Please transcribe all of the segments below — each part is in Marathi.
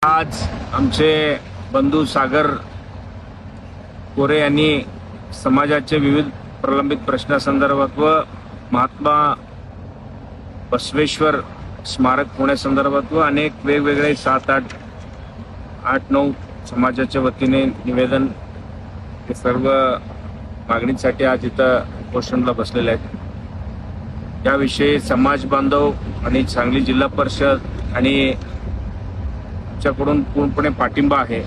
आज आमचे बंधू सागर कोरे यांनी समाजाचे विविध प्रलंबित प्रश्नासंदर्भात व महात्मा बसवेश्वर स्मारक होण्यासंदर्भात व अनेक वेगवेगळे 7-8-9 समाजाच्या वतीने निवेदन हे सर्व मागणीसाठी आज इथं उपोषणाला बसलेले आहेत। याविषयी समाज बांधव आणि सांगली जिल्हा परिषद आणि कडून पूर्णपणे पाठिंबा आहे।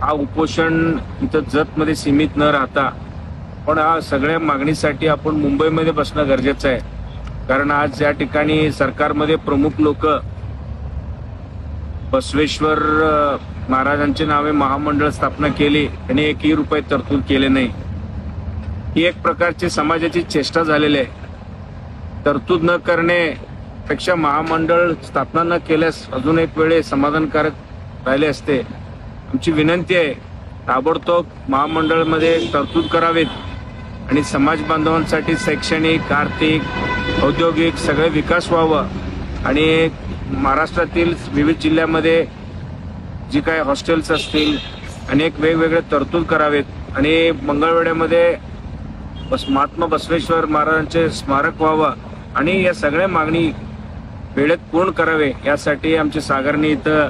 हा उपोषण इथं जतमध्ये सीमित न राहता पण हा सगळ्या मागणीसाठी आपण मुंबईमध्ये बसणं गरजेचं आहे, कारण आज या ठिकाणी सरकारमध्ये प्रमुख लोक बसवेश्वर महाराजांचे नावे महामंडळ स्थापना केली आणि 1 रुपये तरतूद केले नाही। ही एक प्रकारची समाजाची चेष्टा झालेली आहे। तरतूद न करणे पेक्षा महामंडळ स्थापना न केल्यास अजून एक वेळे समाधानकारक राहिले असते। आमची विनंती आहे, ताबडतोब महामंडळामध्ये तरतूद करावेत आणि समाज बांधवांसाठी शैक्षणिक, आर्थिक, औद्योगिक सगळे विकास व्हावं आणि महाराष्ट्रातील विविध जिल्ह्यामध्ये जी काय हॉस्टेल्स असतील अनेक वेगवेगळे तरतूद करावेत आणि मंगळवेढ्यामध्ये महात्मा बसवेश्वर महाराजांचे स्मारक व्हावं आणि या सगळ्या मागणी वेळेत पूर्ण करावे यासाठी आमचे सागरने इथं